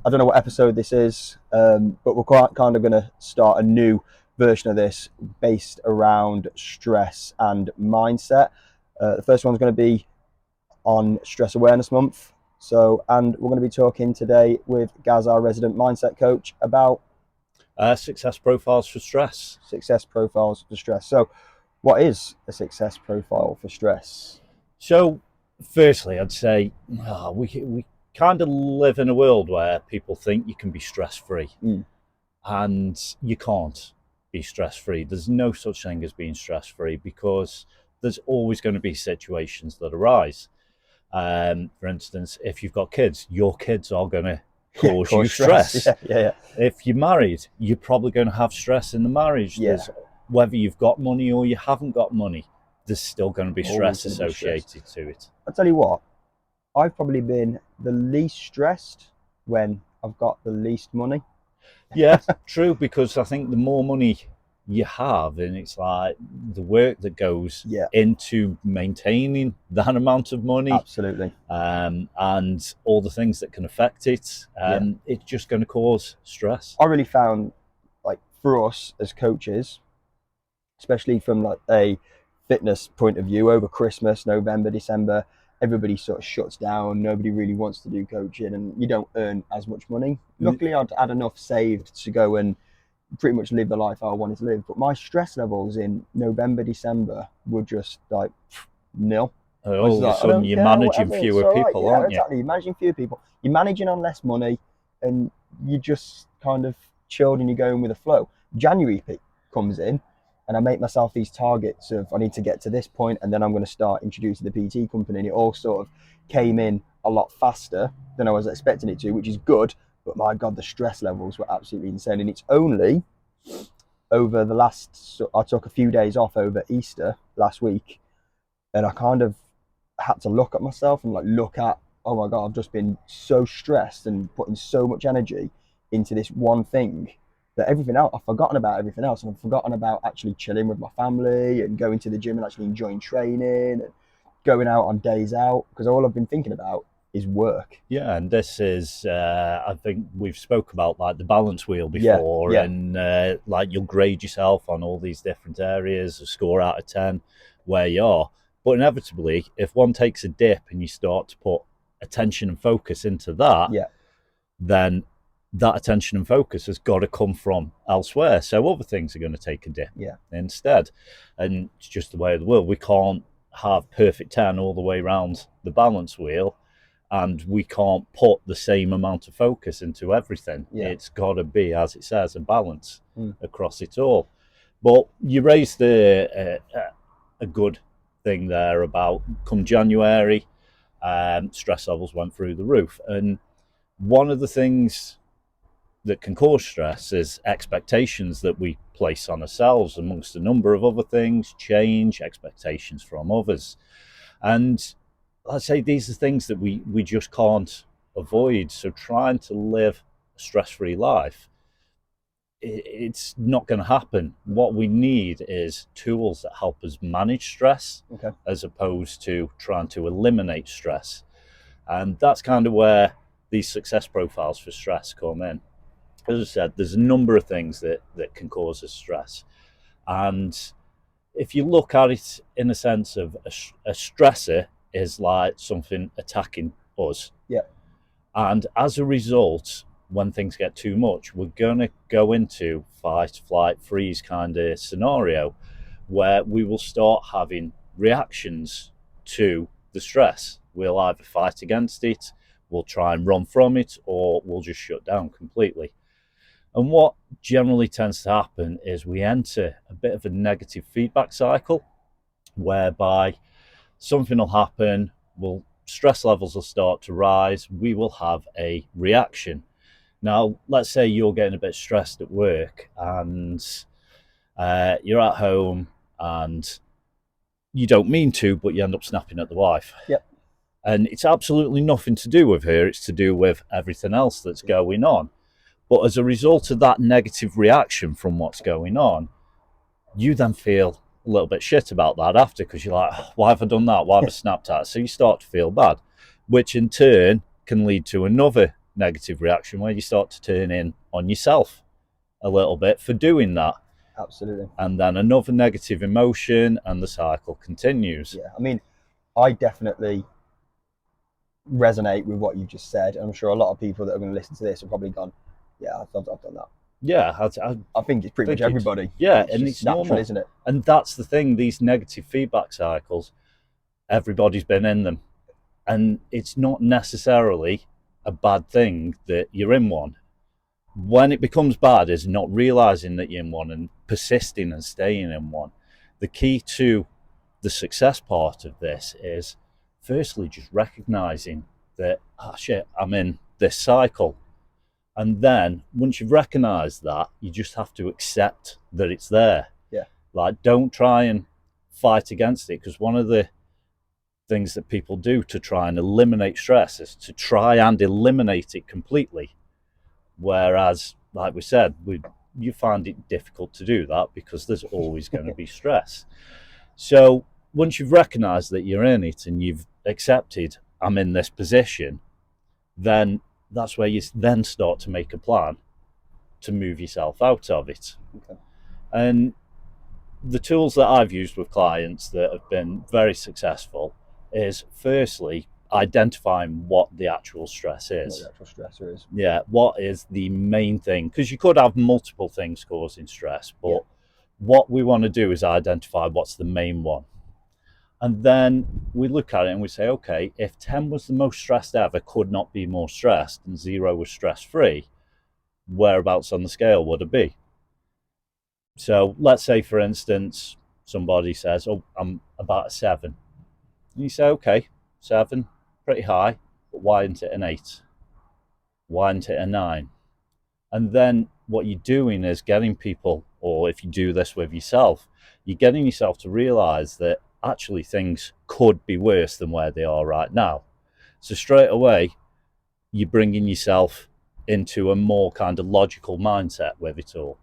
I don't know what episode this is, but we're quite kind of going to start a new version of this based around stress and mindset. The first one's going to be on Stress Awareness Month. And we're going to be talking today with Gaz, our resident mindset coach, about success profiles for stress. Success profiles for stress. So, what is a success profile for stress? So, firstly, I'd say we kind of live in a world where people think you can be stress-free, and you can't be stress-free. There's no such thing as being stress-free because there's always going to be situations that arise. For instance, if you've got kids, your kids are going to cause you stress. Yeah. If you're married, you're probably going to have stress in the marriage. Yeah. Whether you've got money or you haven't got money, there's still going to be stress associated to it. I'll tell you what, I've probably been the least stressed when I've got the least money. Yeah, true, because I think the more money you have, and it's like the work that goes into maintaining that amount of money, absolutely, and all the things that can affect it, it's just going to cause stress. I really found, like, for us as coaches, especially from like a fitness point of view, over Christmas, November, December, everybody sort of shuts down. Nobody really wants to do coaching, and you don't earn as much money. Luckily, I'd had enough saved to go and pretty much live the life I wanted to live. But my stress levels in November, December were just like nil. All of a sudden, you're managing fewer people, aren't you? Exactly. You're managing fewer people. You're managing on less money, and you're just kind of chilled and you're going with the flow. January comes in, and I make myself these targets of I need to get to this point, and then I'm going to start introducing the PT company. And it all sort of came in a lot faster than I was expecting it to, which is good. But my God, the stress levels were absolutely insane. And it's only over the last, I took a few days off over Easter last week, and I kind of had to look at myself and look at, oh my God, I've just been so stressed and putting so much energy into this one thing that everything else, I've forgotten about everything else. And I've forgotten about actually chilling with my family and going to the gym and actually enjoying training and going out on days out, because all I've been thinking about is work. Yeah, and this is, I think we've spoke about like the balance wheel before, and like you'll grade yourself on all these different areas, a score out of 10 where you are. But inevitably, if one takes a dip and you start to put attention and focus into that, then that attention and focus has got to come from elsewhere. So other things are going to take a dip instead. And it's just the way of the world. We can't have perfect 10 all the way around the balance wheel, and we can't put the same amount of focus into everything. It's got to be, as it says, a balance across it all. But you raised a good thing there about come January, stress levels went through the roof. And one of the things that can cause stress is expectations that we place on ourselves, amongst a number of other things, change, expectations from others. And I'd say these are things that we just can't avoid. So trying to live a stress-free life, it's not going to happen. What we need is tools that help us manage stress, as opposed to trying to eliminate stress. And that's kind of where these success profiles for stress come in. As I said, there's a number of things that can cause us stress. And if you look at it in a sense of a stressor is like something attacking us. And as a result, when things get too much, we're going to go into fight, flight, freeze kind of scenario where we will start having reactions to the stress. We'll either fight against it, we'll try and run from it, or we'll just shut down completely. And what generally tends to happen is we enter a bit of a negative feedback cycle, whereby something will happen, stress levels will start to rise, we will have a reaction. Now, let's say you're getting a bit stressed at work, and you're at home and you don't mean to, but you end up snapping at the wife. And it's absolutely nothing to do with her, it's to do with everything else that's going on. But as a result of that negative reaction from what's going on, you then feel a little bit shit about that after, because you're like, why have I done that? Why have I snapped at? So you start to feel bad, which in turn can lead to another negative reaction where you start to turn in on yourself a little bit for doing that. Absolutely. And then another negative emotion, and the cycle continues. Yeah, I mean, I definitely resonate with what you just said. I'm sure a lot of people that are going to listen to this have probably gone, yeah, I've done that. Yeah, I think it's pretty much everybody. Yeah, and it's natural, normal, isn't it? And that's the thing, these negative feedback cycles, everybody's been in them. And it's not necessarily a bad thing that you're in one. When it becomes bad is not realizing that you're in one and persisting and staying in one. The key to the success part of this is firstly just recognizing that, shit, I'm in this cycle. And then once you've recognized that, you just have to accept that it's there. Yeah. Like, don't try and fight against it, because one of the things that people do to try and eliminate stress is to try and eliminate it completely. Whereas, like we said, you find it difficult to do that because there's always going to be stress. So once you've recognized that you're in it and you've accepted, I'm in this position, then that's where you then start to make a plan to move yourself out of it. Okay. And the tools that I've used with clients that have been very successful is firstly identifying what the actual stress is. What the actual stressor is. Yeah, what is the main thing? Because you could have multiple things causing stress, but what we want to do is identify what's the main one. And then we look at it and we say, okay, if 10 was the most stressed ever, could not be more stressed, and 0 was stress-free, whereabouts on the scale would it be? So let's say, for instance, somebody says, oh, I'm about a 7. And you say, okay, 7, pretty high, but why isn't it an 8? Why isn't it a 9? And then what you're doing is getting people, or if you do this with yourself, you're getting yourself to realize that actually things could be worse than where they are right now. So straight away, you're bringing yourself into a more kind of logical mindset with it all.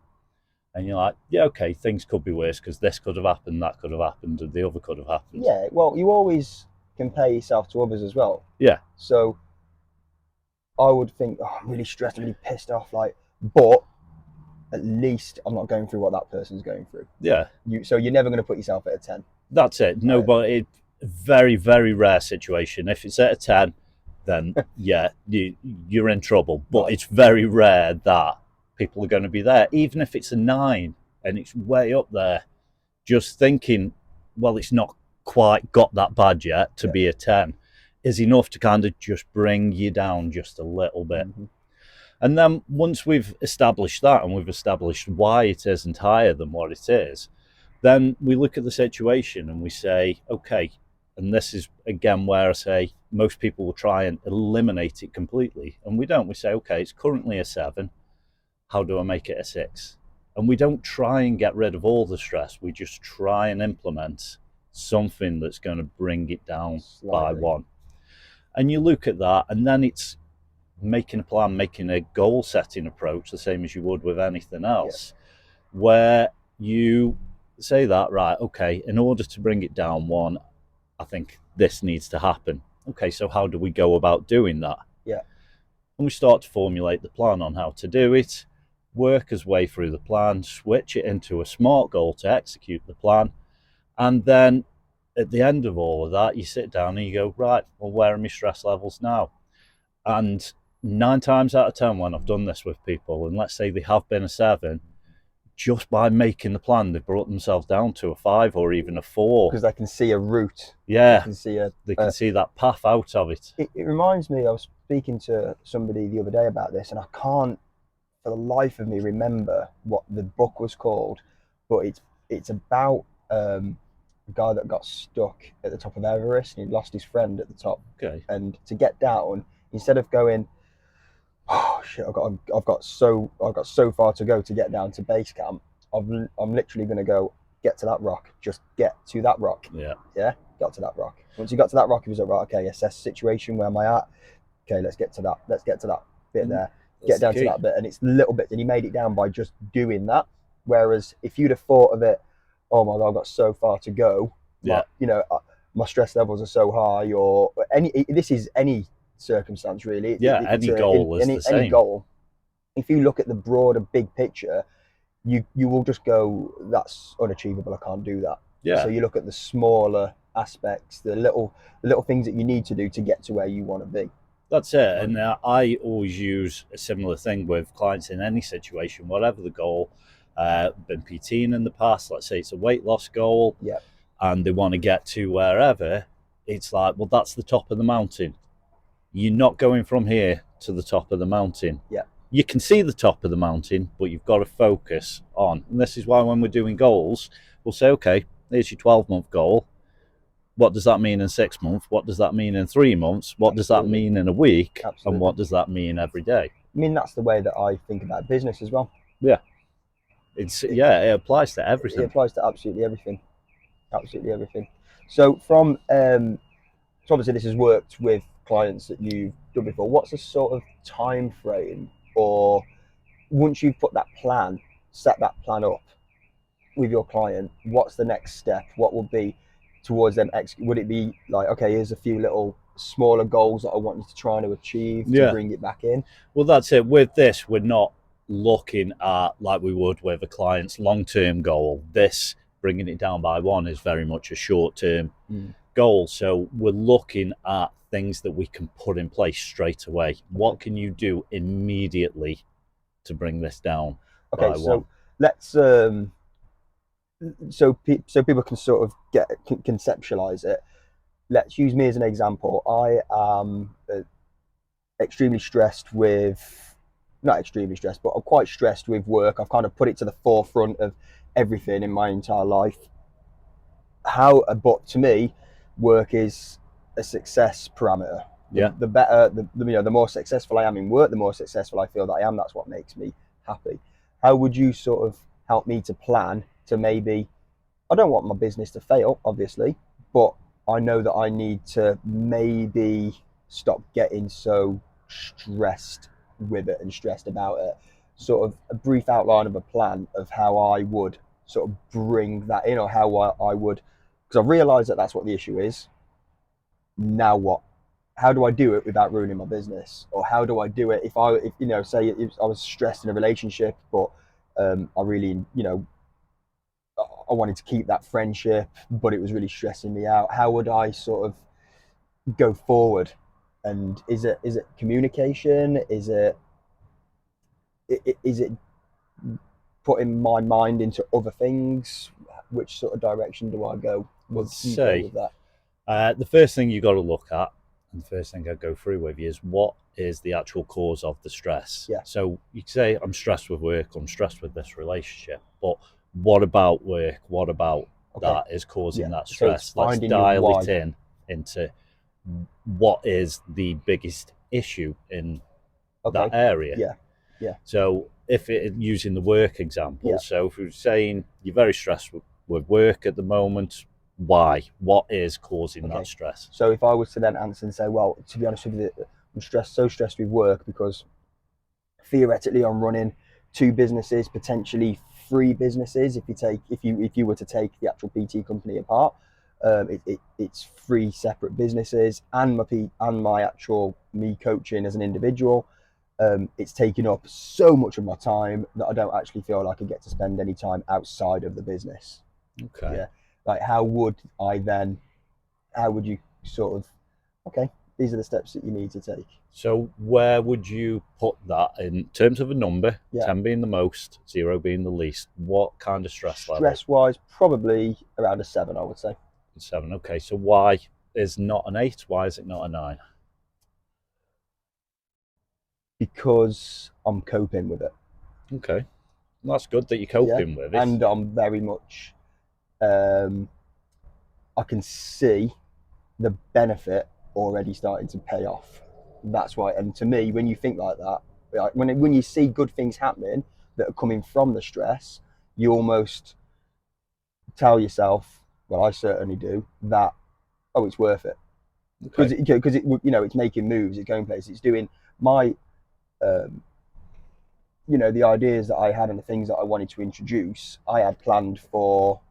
And you're like, yeah, okay, things could be worse because this could have happened, that could have happened, and the other could have happened. Yeah, well, you always compare yourself to others as well. Yeah. So I would think, oh, I'm really stressed, I'm really pissed off, but at least I'm not going through what that person's going through. Yeah. So you're never going to put yourself at a 10. That's it. Nobody, very, very rare situation. If it's at a 10, then yeah, you're in trouble. But it's very rare that people are going to be there. Even if it's a 9 and it's way up there, just thinking, well, it's not quite got that bad yet to be a 10 is enough to kind of just bring you down just a little bit. Mm-hmm. And then once we've established that and we've established why it isn't higher than what it is, then we look at the situation and we say, okay, and this is again where I say most people will try and eliminate it completely. And we don't. We say, okay, it's currently a 7. How do I make it a 6? And we don't try and get rid of all the stress. We just try and implement something that's going to bring it down by 1. And you look at that, and then it's making a plan, making a goal setting approach, the same as you would with anything else, where you say that, right, okay, in order to bring it down 1, I think this needs to happen. Okay, so how do we go about doing that? Yeah. And we start to formulate the plan on how to do it, work our way through the plan, switch it into a SMART goal to execute the plan, and then at the end of all of that, you sit down and you go, right, well, where are my stress levels now? And 9 times out of 10 when I've done this with people, and let's say they have been a 7, just by making the plan, they've brought themselves down to a 5 or even a 4. Because they can see a route. Yeah, they can see that path out of it. It reminds me, I was speaking to somebody the other day about this, and I can't for the life of me remember what the book was called, but it's about a guy that got stuck at the top of Everest and he lost his friend at the top. Okay. And to get down, instead of going, oh shit, I've got so far to go to get down to base camp, I'm literally going to go get to that rock. Just get to that rock. Yeah. Got to that rock. Once you got to that rock, he was like, right, okay, assess the situation. Where am I at? Okay, let's get to that bit there. Get down to that bit, and it's little bits, and he made it down by just doing that. Whereas if you'd have thought of it, oh my god, I've got so far to go. My stress levels are so high, or this is any circumstance, really. Any goal is the same. Any goal. If you look at the broader big picture, you will just go, that's unachievable. I can't do that. Yeah. So you look at the smaller aspects, the little things that you need to do to get to where you want to be. That's it. And I always use a similar thing with clients in any situation, whatever the goal. Been PTing in the past. Let's say it's a weight loss goal, yeah, and they want to get to wherever. It's like, well, that's the top of the mountain. You're not going from here to the top of the mountain. Yeah. You can see the top of the mountain, but you've got to focus on. And this is why when we're doing goals, we'll say, okay, here's your 12-month goal. What does that mean in 6 months? What does that mean in 3 months? What does that mean in a week? Absolutely. And what does that mean every day? I mean, that's the way that I think about business as well. Yeah. It applies to everything. It applies to absolutely everything. Absolutely everything. So from so obviously this has worked with clients that you've done before. What's the sort of time frame, or once you've put that plan, set that plan up with your client, what's the next step? What will be towards them? Would it be like, okay, here's a few little smaller goals that I want you to try to achieve to bring it back in? Well, that's it. With this, we're not looking at, like we would with a client's long-term goal. This, bringing it down by one, is very much a short-term goal. So we're looking at things that we can put in place straight away. What can you do immediately to bring this down by one? So let's so people can sort of conceptualize it. Let's use me as an example. I am extremely stressed with, not extremely stressed, but I'm quite stressed with work. I've kind of put it to the forefront of everything in my entire life. But to me, work is a success parameter. The better, the more successful I am in work, the more successful I feel that I am. That's what makes me happy. How would you sort of help me to plan to maybe, I don't want my business to fail, obviously, but I know that I need to maybe stop getting so stressed with it and stressed about it. Sort of a brief outline of a plan of how I would sort of bring that in, or how I would, because I realise that that's what the issue is. Now what? How do I do it without ruining my business? Or how do I do it if you know, say I was stressed in a relationship, but I really, you know, I wanted to keep that friendship, but it was really stressing me out. How would I sort of go forward? And is it communication? Is it putting my mind into other things? Which sort of direction do I go? Let's say with that? The first thing you got to look at, and the first thing I go through with you, is what is the actual cause of the stress. Yeah. So you can say, I'm stressed with work, I'm stressed with this relationship, but what about work? What about that is causing that stress? So let's dial it into what is the biggest issue in that area. Yeah. So if using the work example, so if we're saying you're very stressed with work at the moment, why? What is causing that stress? So if I was to then answer and say, well, to be honest with you, I'm so stressed with work because theoretically I'm running 2 businesses, potentially 3 businesses. If you were to take the actual PT company apart, it's 3 separate businesses, and my actual me coaching as an individual. It's taking up so much of my time that I don't actually feel like I get to spend any time outside of the business. Okay. Yeah. Like, how would you sort of, okay, these are the steps that you need to take. So where would you put that in terms of a number? 10 being the most, 0 being the least. What kind of stress level? Stress-wise, probably around a 7, I would say. 7, okay. So why is not an 8? Why is it not a 9? Because I'm coping with it. Okay. That's good that you're coping with it. And I'm very much, I can see the benefit already starting to pay off. That's why, and to me, when you think like that, like when you see good things happening that are coming from the stress, you almost tell yourself, well, I certainly do, that, oh, it's worth it. Because it, you know, it's making moves, it's going places, it's doing my, you know, the ideas that I had and the things that I wanted to introduce, I had planned for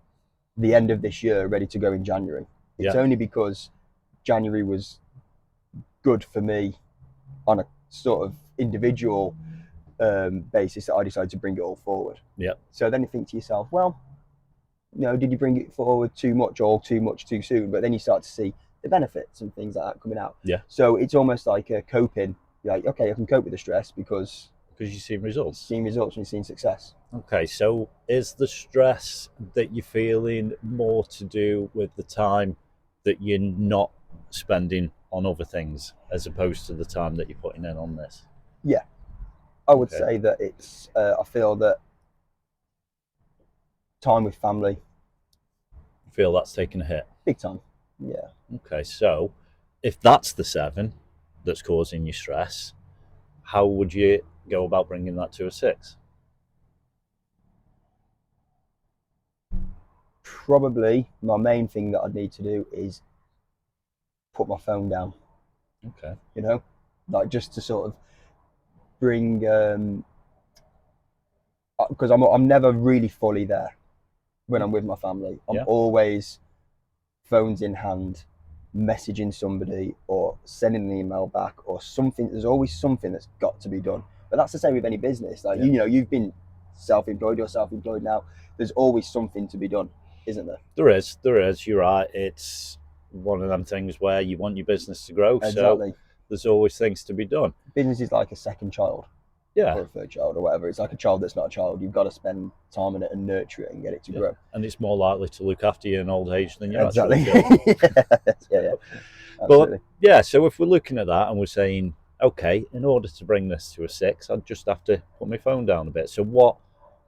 the end of this year, ready to go in January. It's only because January was good for me on a sort of individual basis that I decided to bring it all forward. Yeah. So then you think to yourself, well, did you bring it forward too much or too much too soon? But then you start to see the benefits and things like that coming out. Yeah. So it's almost like a coping. You're like, okay, I can cope with the stress because you've seen results. Seeing results and you've seen success. Okay, so is the stress that you're feeling more to do with the time that you're not spending on other things as opposed to the time that you're putting in on this? Yeah, I would say that it's, I feel that time with family. You feel that's taken a hit? Big time, yeah. Okay, so if that's the 7 that's causing you stress, how would you go about bringing that to a 6? Probably my main thing that I'd need to do is put my phone down. Okay. Like just to sort of bring, because I'm never really fully there when I'm with my family. I'm always phones in hand, messaging somebody or sending an email back or something. There's always something that's got to be done. But that's the same with any business. Like you've been self-employed, you're self-employed now. There's always something to be done, isn't there? There is. You're right. It's one of them things where you want your business to grow. Exactly. So there's always things to be done. Business is like a second child. Yeah. Or a third child or whatever. It's like a child that's not a child. You've got to spend time on it and nurture it and get it to grow. And it's more likely to look after you in old age than you actually. Yeah. But yeah, so if we're looking at that and we're saying, okay, in order to bring this to a 6, I'd just have to put my phone down a bit. So what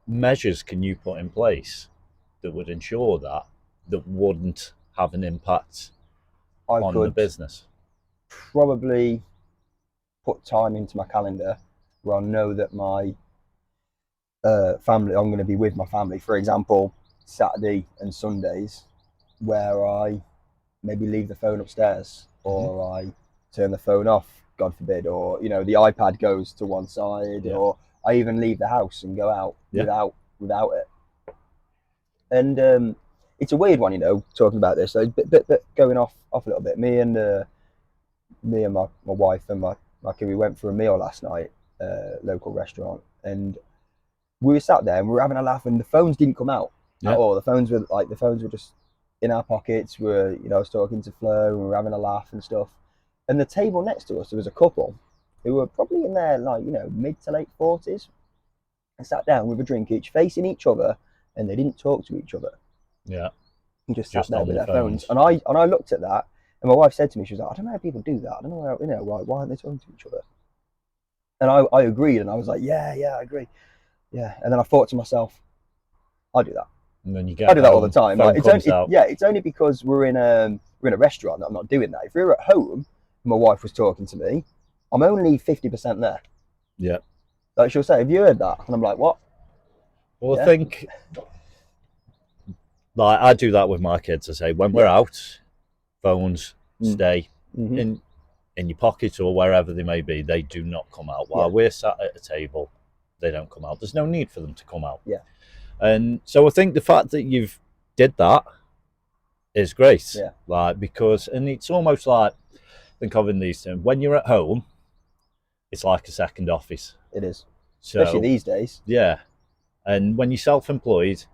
measures can you put in place that would ensure that wouldn't have an impact on the business? Probably put time into my calendar where I know that my family, I'm going to be with my family. For example, Saturday and Sundays, where I maybe leave the phone upstairs or I turn the phone off, God forbid, or the iPad goes to one side, or I even leave the house and go out without it. And it's a weird one, talking about this. So, but going off a little bit. Me and my wife and my kid, we went for a meal last night, local restaurant, and we were sat there and we were having a laugh, and the phones didn't come out at all. The phones were just in our pockets. I was talking to Flo and we were having a laugh and stuff. And the table next to us, there was a couple who were probably in their mid to late 40s, and sat down with a drink each, facing each other, and they didn't talk to each other. Yeah. And just sat there with their phones. And I looked at that, and my wife said to me, she was like, I don't know how people do that. I don't know why aren't they talking to each other? And I agreed, and I was like, yeah, I agree. Yeah. And then I thought to myself, I do that. And then you get I do that all the time. Like, it's only because we're in a restaurant that I'm not doing that. If we were at home and my wife was talking to me, I'm only 50% there. Yeah. Like she'll say, have you heard that? And I'm like, what? Well, I think like I do that with my kids. I say, when we're out, phones stay in your pocket or wherever they may be. They do not come out. While we're sat at a table, they don't come out. There's no need for them to come out. Yeah. And so I think the fact that you've did that is great. Yeah. Like, because, and it's almost like, think of in these terms, when you're at home, it's like a second office. It is. So, especially these days. Yeah. And when you're self-employed,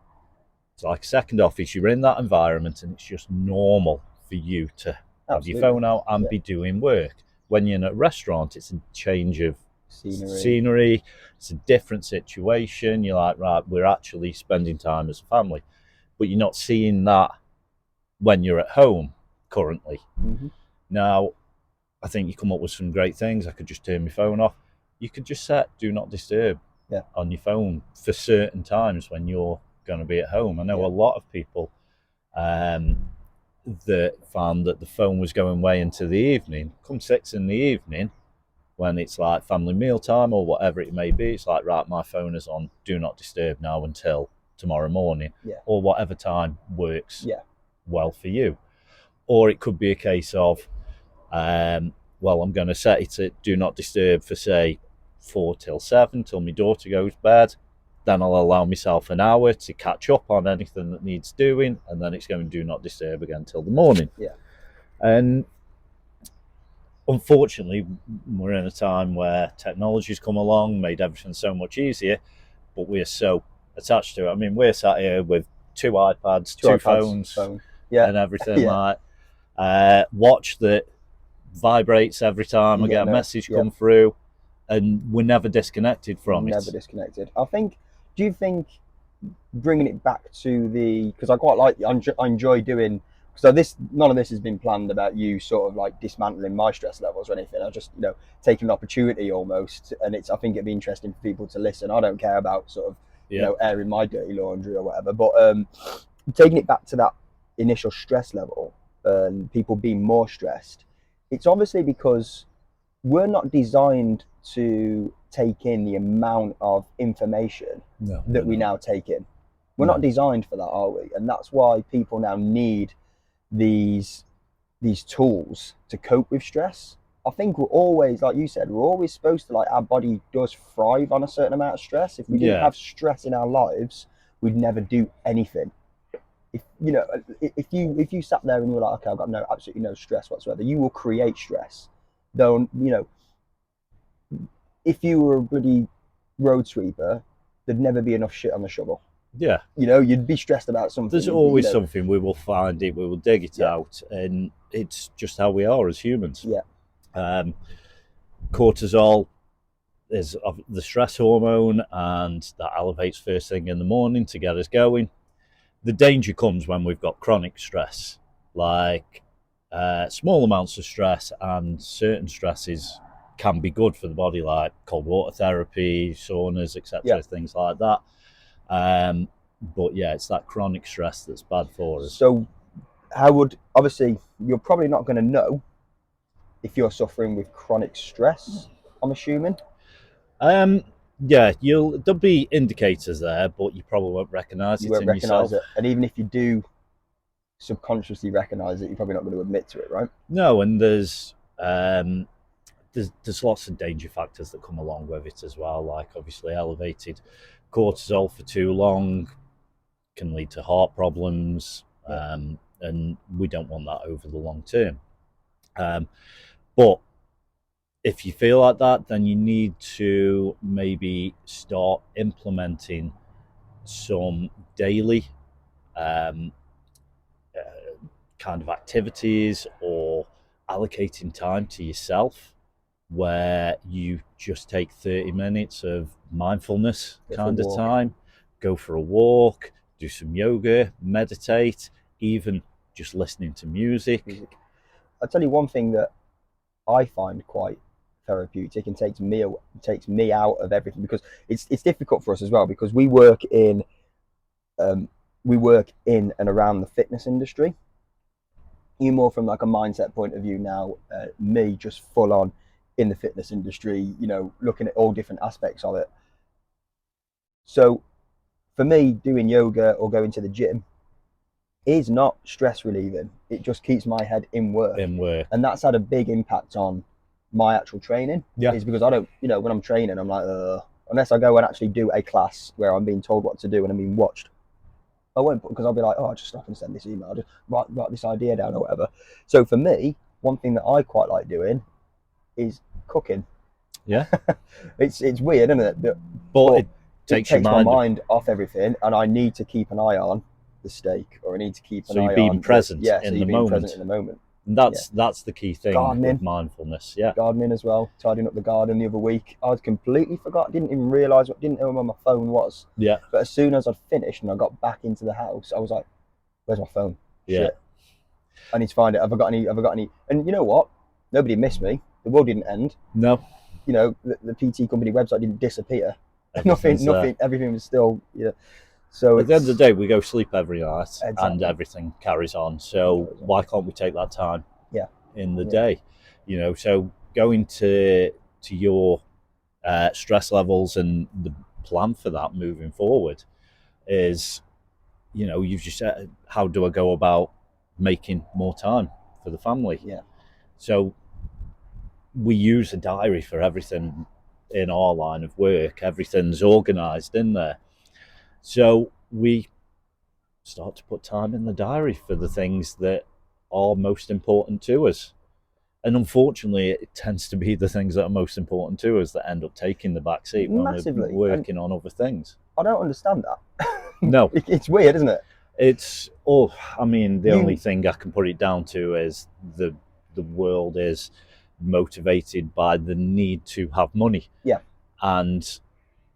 it's like a second office. You're in that environment and it's just normal for you to have your phone out and be doing work. When you're in a restaurant, it's a change of scenery. It's a different situation. You're like, right, we're actually spending time as a family. But you're not seeing that when you're at home currently. Now, I think you come up with some great things. I could just turn my phone off. You could just set do not disturb on your phone for certain times when you're going to be at home. I know a lot of people that found that the phone was going way into the evening. Come 6 in the evening, when it's like family meal time or whatever it may be, it's like, right, my phone is on do not disturb now until tomorrow morning, or whatever time works well for you. Or it could be a case of, well, I'm going to set it at do not disturb for, say, 4 till 7, till my daughter goes to bed. Then I'll allow myself an hour to catch up on anything that needs doing, and then it's going to do not disturb again till the morning. Yeah. And unfortunately, we're in a time where technology's come along, made everything so much easier, but we're so attached to it. I mean, we're sat here with two iPads, two phones, Yeah, and everything yeah, like watch that vibrates every time you I get get a no, message yeah, come through, and we're never disconnected from never it. disconnected. I think. Do you think bringing it back to the because I quite like I enjoy doing so this none of this has been planned about you sort of like dismantling my stress levels or anything. I just taking an opportunity almost, and it's I think it'd be interesting for people to listen. I don't care about sort of Yeah, airing my dirty laundry or whatever, but taking it back to that initial stress level and people being more stressed, it's obviously because we're not designed to take in the amount of information no, that we now take in. We're not no, designed for that, are we? And that's why people now need these these tools to cope with stress. I think we're always, like you said, we're always supposed to like our body does thrive on a certain amount of stress. If we didn't yeah, have stress in our lives, we'd never do anything. If you sat there and you were like, okay, I've got no absolutely no stress whatsoever, you will create stress. Though if you were a bloody road sweeper, there'd never be enough shit on the shovel. yeah. You'd be stressed about something. There's always something. We will find it, we will dig it Yeah, out, and it's just how we are as humans. yeah, Um, cortisol is the stress hormone, and that elevates first thing in the morning to get us going. The danger comes when we've got chronic stress, like small amounts of stress, and certain stresses can be good for the body, like cold water therapy, saunas, yeah. etc., things like that. But yeah, it's that chronic stress that's bad for us. So, how would obviously you're probably not going to know if you're suffering with chronic stress. I'm assuming Um, yeah, there'll be indicators there, but you probably won't recognise you it won't in recognize yourself. it, and even if you do subconsciously recognize it, you're probably not going to admit to it, right? No, and there's lots of danger factors that come along with it as well. Like obviously elevated cortisol for too long can lead to heart problems, Yeah. and we don't want that over the long term. But if you feel like that, then you need to maybe start implementing some daily um, kind of activities or allocating time to yourself where you just take 30 minutes of mindfulness kind of time, go for a walk, do some yoga, meditate, even just listening to music. I'll tell you one thing that I find quite therapeutic and takes me out of everything because it's difficult for us as well because um, we work in and around the fitness industry. You more from like a mindset point of view now. Me just full on in the fitness industry. Looking at all different aspects of it. So for me, doing yoga or going to the gym is not stress relieving. It just keeps my head in work, In work. and that's had a big impact on my actual training. Yeah. Is because I don't, when I'm training, I'm like, unless I go and actually do a class where I'm being told what to do and I'm being watched. I won't because I'll be like, oh, I just stop and send this email, I'll just write this idea down or whatever. So for me, one thing that I quite like doing is cooking. Yeah. It's weird, isn't it? But it takes my mind off everything, and I need to keep an eye on the steak, or I need to keep an eye on. So you're being present in the moment. Present in the moment. And that's the key thing Gardening. with mindfulness. Yeah. Gardening as well. Tidying up the garden the other week. I completely forgot. Didn't even realise. Didn't know where my phone was. Yeah. But as soon as I'd finished and I got back into the house, I was like, "Where's my phone? Yeah. Shit. I need to find it. Have I got any? And you know what? Nobody missed me. The world didn't end. No. The PT company website didn't disappear. Nothing. Everything was still. So at the end of the day, we go sleep every night, exactly. And everything carries on. So why can't we take that time? Yeah. In the day, So going to your stress levels and the plan for that moving forward is, you've just said, how do I go about making more time for the family? Yeah. So we use a diary for everything in our line of work. Everything's organised in there. So we start to put time in the diary for the things that are most important to us. And unfortunately, it tends to be the things that are most important to us that end up taking the back seat when Massively. we're working on other things. I don't understand that. No. It's weird, isn't it? It's, I mean, the only thing I can put it down to is the world is motivated by the need to have money. Yeah. And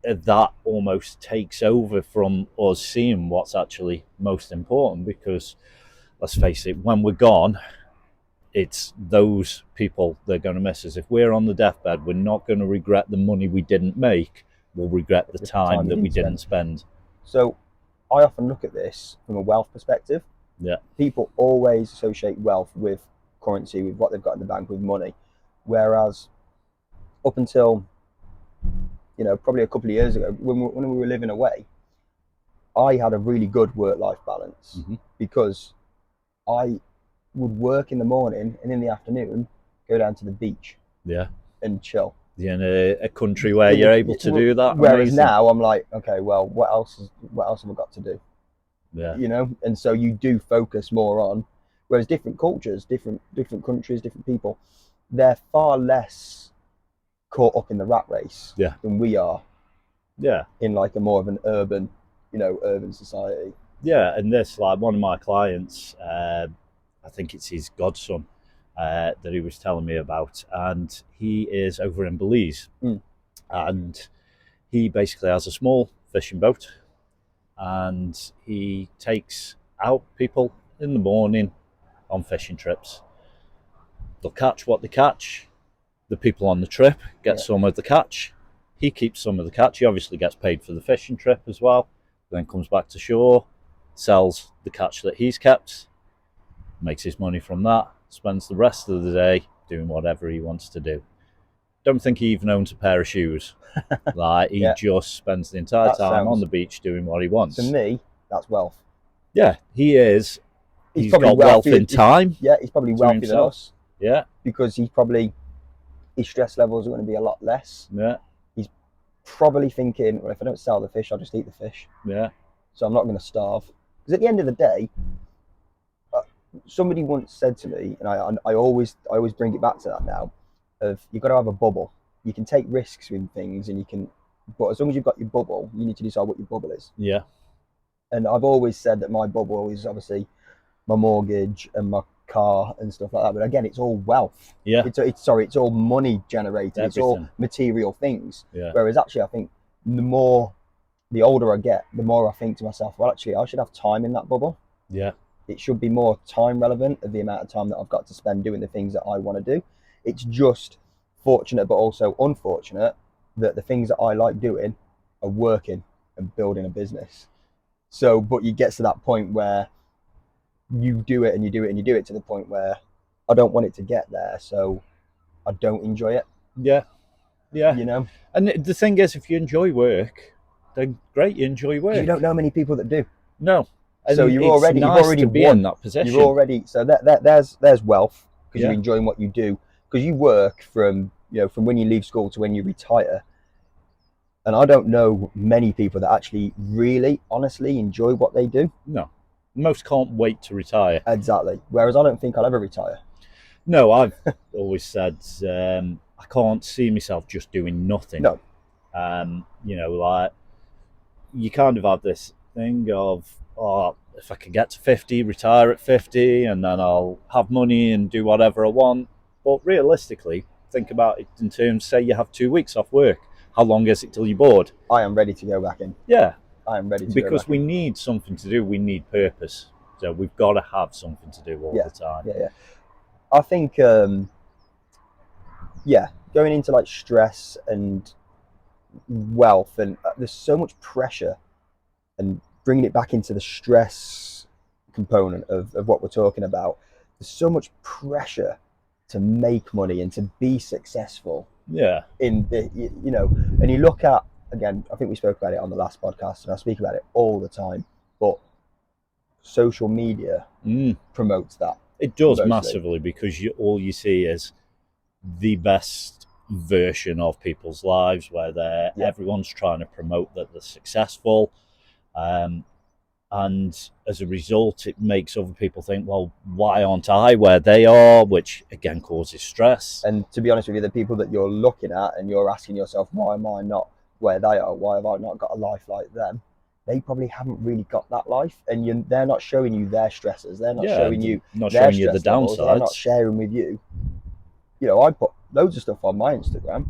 that almost takes over from us seeing what's actually most important, because let's face it, when we're gone, it's those people that are going to miss us. If we're on the deathbed, we're not going to regret the money we didn't make. We'll regret the time that we didn't spend. So I often look at this from a wealth perspective. Yeah. People always associate wealth with currency, with what they've got in the bank, with money. Whereas up until, probably a couple of years ago, when we were living away, I had a really good work-life balance, because I would work in the morning and in the afternoon go down to the beach. Yeah. And chill. Yeah, in a country where you're able to do that. Whereas amazing. now I'm like, okay, well, what else have I got to do? Yeah. And so you do focus more on, whereas different cultures, different countries, different people, they're far less caught up in the rat race than we are. Yeah. In like a more of an urban society. Yeah, and this, like one of my clients, I think it's his godson that he was telling me about, and he is over in Belize, and he basically has a small fishing boat, and he takes out people in the morning on fishing trips. They'll catch what they catch. The people on the trip get some of the catch. He keeps some of the catch. He obviously gets paid for the fishing trip as well. Then comes back to shore, sells the catch that he's kept, makes his money from that, spends the rest of the day doing whatever he wants to do. Don't think he even owns a pair of shoes. Like he just spends the entire time on the beach doing what he wants. To me, that's wealth. Yeah, he is. He's got wealthy, wealth in time. Yeah, he's probably wealthier than us. Yeah. Because his stress levels are going to be a lot less. Yeah. He's probably thinking, well, if I don't sell the fish, I'll just eat the fish. Yeah. So I'm not going to starve. Because at the end of the day, somebody once said to me, and I always bring it back to that now, of you've got to have a bubble. You can take risks with things, but as long as you've got your bubble, you need to decide what your bubble is. Yeah. And I've always said that my bubble is obviously my mortgage and my car and stuff like that. But again, it's all wealth. Yeah. It's all money generated. Everything. It's all material things. Yeah. Whereas actually, I think the older I get, the more I think to myself, well, actually, I should have time in that bubble. Yeah. It should be more time relevant of the amount of time that I've got to spend doing the things that I want to do. It's just fortunate, but also unfortunate that the things that I like doing are working and building a business. So, but you get to that point where you do it and you do it and you do it to the point where I don't want it to get there, so I don't enjoy it. Yeah. Yeah. And the thing is, if you enjoy work, then great, you enjoy work. You don't know many people that do. No. And so you've already be in that position. You're already, so there's wealth, because you're enjoying what you do, because you work from when you leave school to when you retire. And I don't know many people that actually really honestly enjoy what they do. No. Most can't wait to retire. Exactly. Whereas I don't think I'll ever retire. No, I've always said I can't see myself just doing nothing. No. Like you kind of have this thing of, if I can get to 50, retire at 50, and then I'll have money and do whatever I want. But realistically, think about it in terms, say you have 2 weeks off work. How long is it till you're bored? I am ready to go back in. Yeah. I am ready to because we need something to do. We need purpose. So we've got to have something to do all the time. Yeah. I think, going into like stress and wealth, and there's so much pressure, and bringing it back into the stress component of what we're talking about, there's so much pressure to make money and to be successful. Yeah. And you look at, again, I think we spoke about it on the last podcast, and I speak about it all the time, but social media promotes that. It does massively, because all you see is the best version of people's lives, where everyone's trying to promote that they're successful. And and as a result, it makes other people think, well, why aren't I where they are? Which again causes stress. And to be honest with you, the people that you're looking at and you're asking yourself, why am I not where they are? Why have I not got a life like them? They probably haven't really got that life, and they're not showing you their stresses. They're not showing you not their showing you the stress levels. They're not downsides. sharing with you. You know, I put loads of stuff on my Instagram.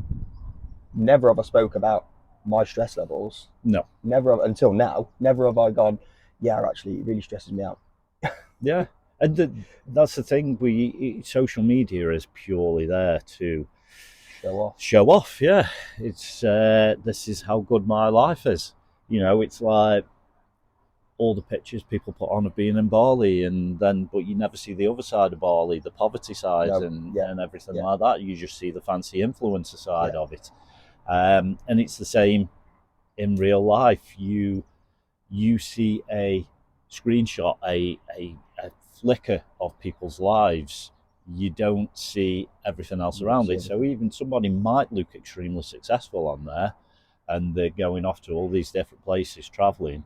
Never have I spoke about my stress levels. No. Never have, until now. Never have I gone, yeah, actually, it really stresses me out. Yeah, and that's the thing. Social media is purely there to show off. Yeah, it's this is how good my life is. You know, it's like all the pictures people put on of being in Bali, but you never see the other side of Bali, the poverty side, and everything like that. You just see the fancy influencer side of it, and it's the same in real life. You see a screenshot, a flicker of people's lives. You don't see everything else around it. So even somebody might look extremely successful on there, and they're going off to all these different places traveling,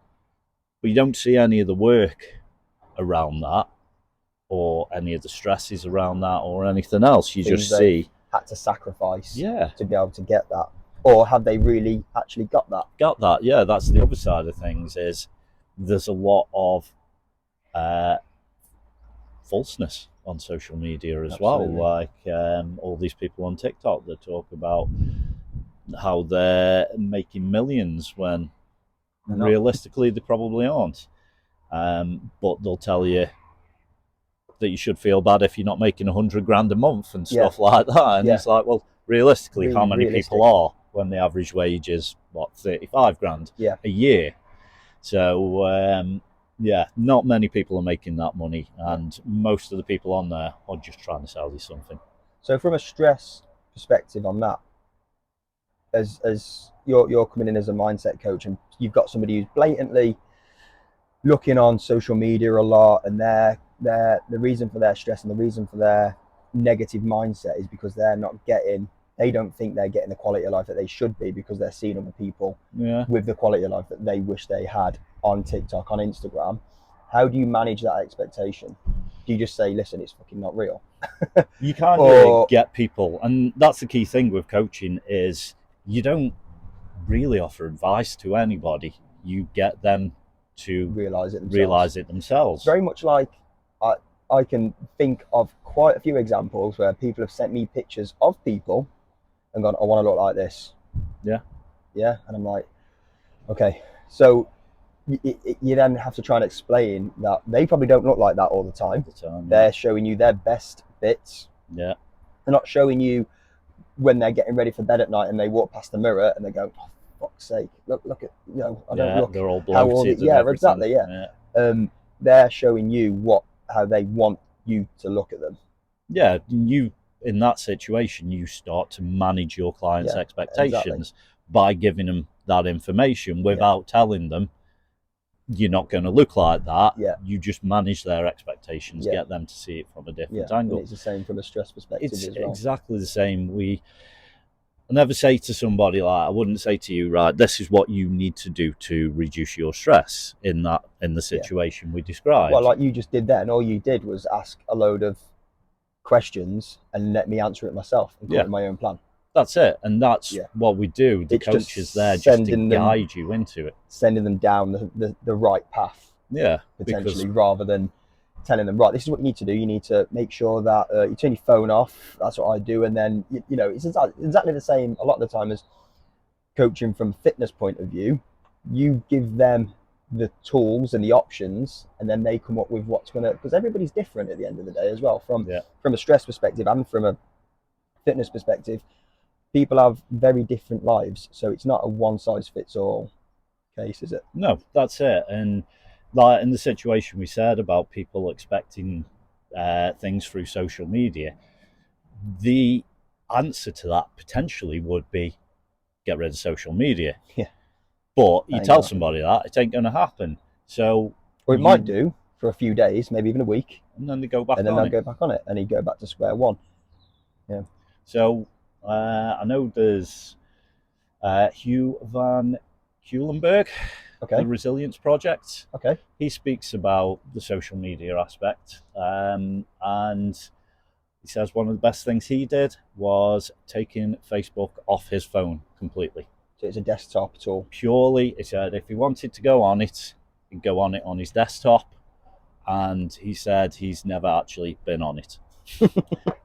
but you don't see any of the work around that, or any of the stresses around that, or anything else. You just see had to sacrifice to be able to get that, or have they really actually got that? Yeah, that's the other side of things. Is there's a lot of falseness on social media as well, like all these people on TikTok that talk about how they're making millions when realistically they probably aren't, but they'll tell you that you should feel bad if you're not making 100 grand a month and stuff like that, and it's like, well, realistically, how many people are when the average wage is 35 grand a year? So not many people are making that money, and most of the people on there are just trying to sell you something. So from a stress perspective on that, as you're coming in as a mindset coach, and you've got somebody who's blatantly looking on social media a lot, and the reason for their stress and the reason for their negative mindset is because they don't think they're getting the quality of life that they should be, because they're seeing other people with the quality of life that they wish they had on TikTok, on Instagram. How do you manage that expectation? Do you just say, listen, it's fucking not real? You can't really get people, and that's the key thing with coaching, is you don't really offer advice to anybody. You get them to realize it themselves. It's very much like I can think of quite a few examples where people have sent me pictures of people and gone, I want to look like this. Yeah. And I'm like, okay. So you then have to try and explain that they probably don't look like that all the time. They're showing you their best bits. Yeah. They're not showing you when they're getting ready for bed at night and they walk past the mirror and they go, oh, fuck's sake, look at, I don't look. They're all bloated. Exactly. They're showing you how they want you to look at them. Yeah, you, in that situation, you start to manage your clients' expectations by giving them that information without telling them you're not going to look like that. You just manage their expectations, get them to see it from a different angle. And it's the same from a stress perspective as well. Exactly the same. I never say to somebody, like, I wouldn't say to you, right, this is what you need to do to reduce your stress in the situation we described. Well, like you just did then, all you did was ask a load of questions and let me answer it myself and put in my own plan. That's it, and that's what we do. The coach is there just to guide you into it, sending them down the right path. Potentially, rather than telling them, right, this is what you need to do. You need to make sure that you turn your phone off. That's what I do, and then it's exactly the same a lot of the time as coaching from a fitness point of view. You give them the tools and the options, and then they come up with what's gonna, because everybody's different at the end of the day as well. From a stress perspective and from a fitness perspective, people have very different lives, so it's not a one size fits all case, is it? No, that's it. And like in the situation we said about people expecting things through social media, the answer to that potentially would be get rid of social media. But you tell somebody that, it ain't going to happen. So, or it might do for a few days, maybe even a week, and then they go back. And then they'll go back on it, and you go back to square one. Yeah. So I know there's Hugh van Cuylenburg. Okay. The Resilience Project. Okay. He speaks about the social media aspect, and he says one of the best things he did was taking Facebook off his phone completely. So it's a desktop tool. Purely, he said if he wanted to go on it, he'd go on it on his desktop, and he said he's never actually been on it.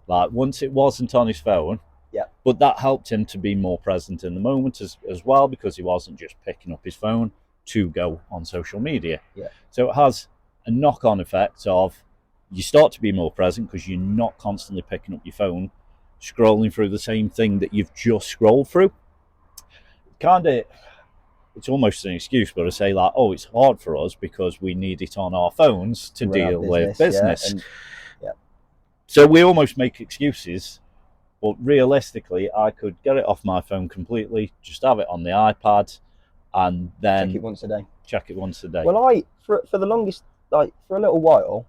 Like once it wasn't on his phone, yeah. But that helped him to be more present in the moment as well, because he wasn't just picking up his phone to go on social media. Yeah. So it has a knock-on effect of you start to be more present because you're not constantly picking up your phone, scrolling through the same thing that you've just scrolled through. Kind of, it's almost an excuse, but I say like, oh, it's hard for us because we need it on our phones to deal with business. Yeah. So we almost make excuses, but realistically, I could get it off my phone completely, just have it on the iPad, and then check it once a day. Well, for the longest, like for a little while,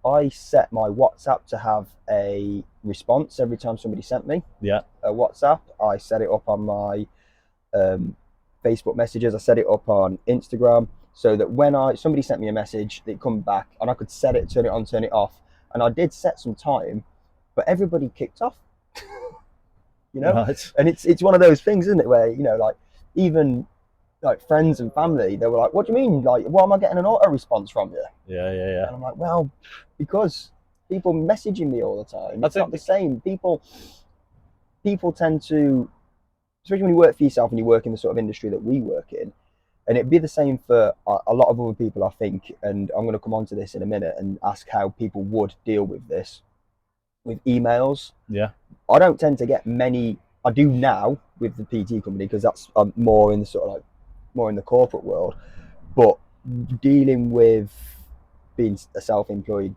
I set my WhatsApp to have a response every time somebody sent me a WhatsApp. I set it up on my Facebook messages. I set it up on Instagram so that when somebody sent me a message, they'd come back and I could set it, turn it on, turn it off. And I did set some time, but everybody kicked off. You know, right. And it's one of those things, isn't it, where like even like friends and family, they were like, "What do you mean? Like, why am I getting an auto response from you?" Yeah. And I'm like, well, because people messaging me all the time. It's not the same. People tend to, especially when you work for yourself and you work in the sort of industry that we work in, and it'd be the same for a lot of other people, I think. And I'm going to come on to this in a minute and ask how people would deal with this, with emails. Yeah. I don't tend to get many. I do now with the PT company because that's more in the sort of like more in the corporate world. But dealing with being a self-employed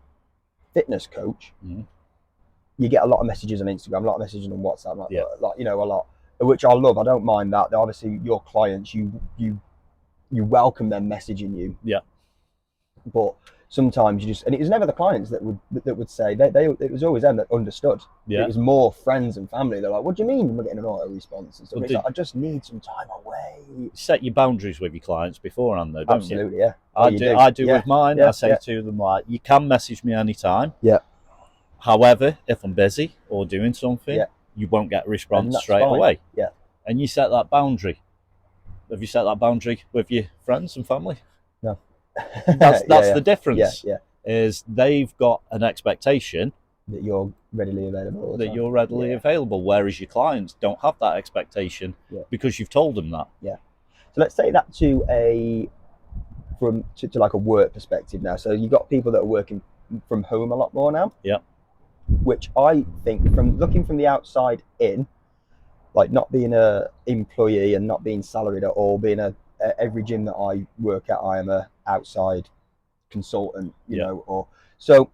fitness coach, you get a lot of messages on Instagram, a lot of messages on WhatsApp, like a lot, which I love. I don't mind that. They're obviously your clients. You welcome them messaging you. Yeah. But sometimes and it was never the clients that would say it was always them that understood. Yeah. It was more friends and family. They're like, "What do you mean we're getting an auto response?" And stuff. Well, like, I just need some time away. Set your boundaries with your clients beforehand, though, don't Absolutely, you? Absolutely, yeah. I do with mine. I say to them, like, you can message me anytime. Yeah. However, if I'm busy or doing something, you won't get a response straight away. Yeah. And you set that boundary. Have you set that boundary with your friends and family? No. That's the difference. Yeah. Is they've got an expectation that you're readily available, whereas your clients don't have that expectation because you've told them that. Yeah. So let's take that to like a work perspective now. So you've got people that are working from home a lot more now. Yeah. Which I think, from looking from the outside in, like not being a employee and not being salaried at all, being every gym that I work at, I am a outside consultant, you know, or so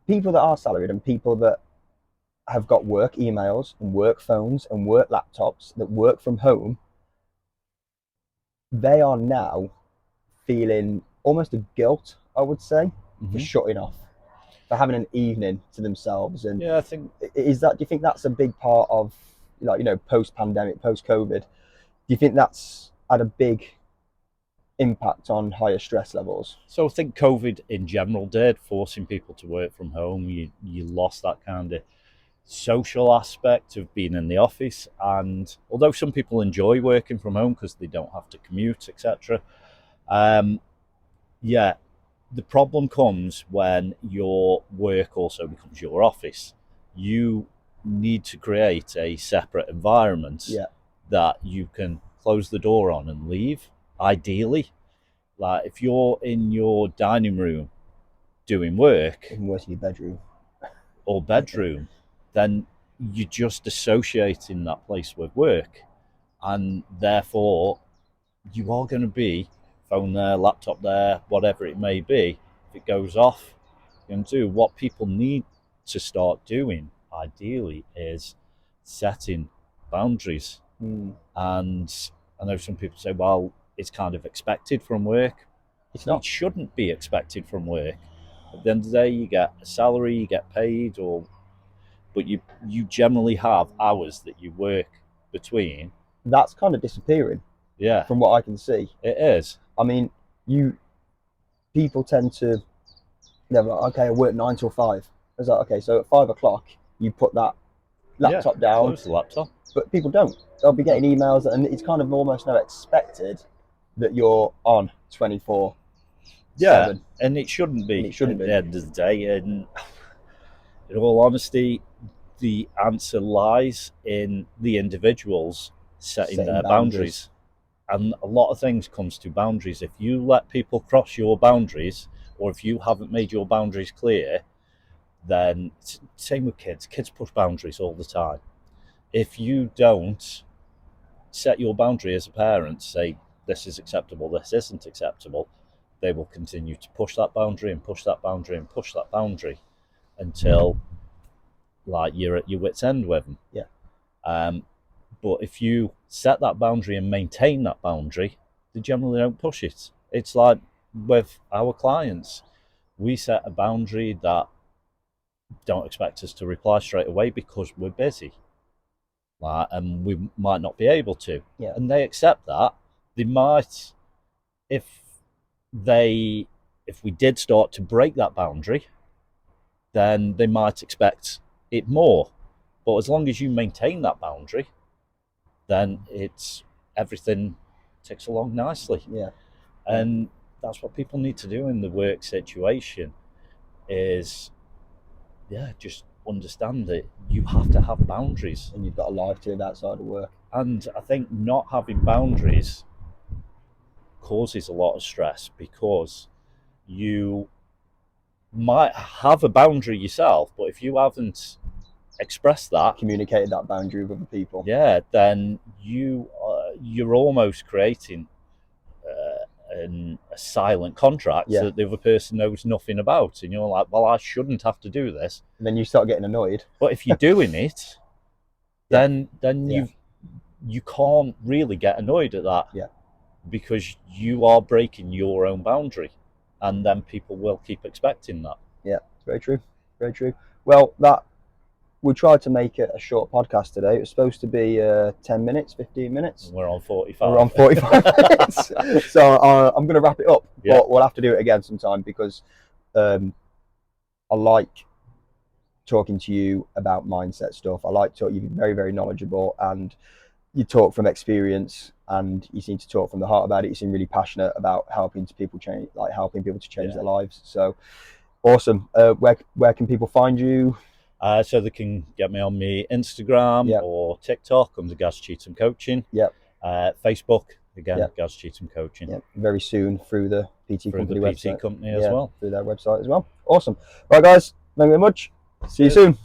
people that are salaried and people that have got work emails and work phones and work laptops that work from home, they are now feeling almost a guilt, I would say, for shutting off, for having an evening to themselves. And I think do you think that's a big part of, like, you know, post-pandemic, post-COVID? Do you think that's had a big impact on higher stress levels? So I think COVID in general did, forcing people to work from home. You lost that kind of social aspect of being in the office, and although some people enjoy working from home because they don't have to commute, etc., the problem comes when your work also becomes your office. You need to create a separate environment that you can close the door on and leave, ideally. Like if you're in your dining room doing work, in your bedroom or bedroom, then you're just associating that place with work, and therefore you are going to be phone there, laptop there, whatever it may be. If it goes off, you can do what people need to start doing ideally is setting boundaries. And I know some people say, well, it's kind of expected from work. It's not. It shouldn't be expected from work. At the end of the day, you get a salary, you get paid, but you generally have hours that you work between. That's kind of disappearing. Yeah, from what I can see. it is. I mean, people tend to, they're like, okay, I work 9 till 5. I was like, okay, so at 5 o'clock, you put that laptop down. Close the laptop. But people don't. They'll be getting emails, and it's kind of almost now expected that you're on 24/7. Yeah, and it shouldn't be. And it shouldn't at be. the end of the day. And in all honesty, the answer lies in the individuals setting their boundaries. And a lot of things comes to boundaries. If you let people cross your boundaries, or if you haven't made your boundaries clear, then same with kids. Kids push boundaries all the time. If you don't set your boundary as a parent, say this is acceptable, this isn't acceptable, they will continue to push that boundary and push that boundary and push that boundary until like you're at your wit's end with them. Yeah. But if you set that boundary and maintain that boundary, they generally don't push it. It's like with our clients, we set a boundary that don't expect us to reply straight away because we're busy. And we might not be able to. Yeah. And they accept that. They might, if we did start to break that boundary, then they might expect it more. But as long as you maintain that boundary, then everything ticks along nicely. Yeah. And that's what people need to do in the work situation is, just understand that you have to have boundaries. And you've got a life to live outside of work. And I think not having boundaries causes a lot of stress because you might have a boundary yourself, but if you haven't expressed that, communicated that boundary with other people, then you're almost creating a silent contract that the other person knows nothing about, and you're like, well, I shouldn't have to do this. And then you start getting annoyed. But if you're doing it, then you can't really get annoyed at that. Yeah. Because you are breaking your own boundary, and then people will keep expecting that. Yeah, it's very true. Very true. Well, we tried to make it a short podcast today. It was supposed to be 10 minutes, 15 minutes. We're on 45. We're on 45 minutes. So I'm going to wrap it up. Yeah. But we'll have to do it again sometime because I like talking to you about mindset stuff. I like talking. You're very, very knowledgeable, and you talk from experience, and you seem to talk from the heart about it. You seem really passionate about helping people to change their lives. So awesome. Where can people find you? So they can get me on my Instagram or TikTok under Gaz Cheetham Coaching. Yep. Facebook again, Gaz Cheetham Coaching. Yep. Very soon through the PT Company website. PT Company as well. Through their website as well. Awesome. Right, guys. Thank you very much. See you soon.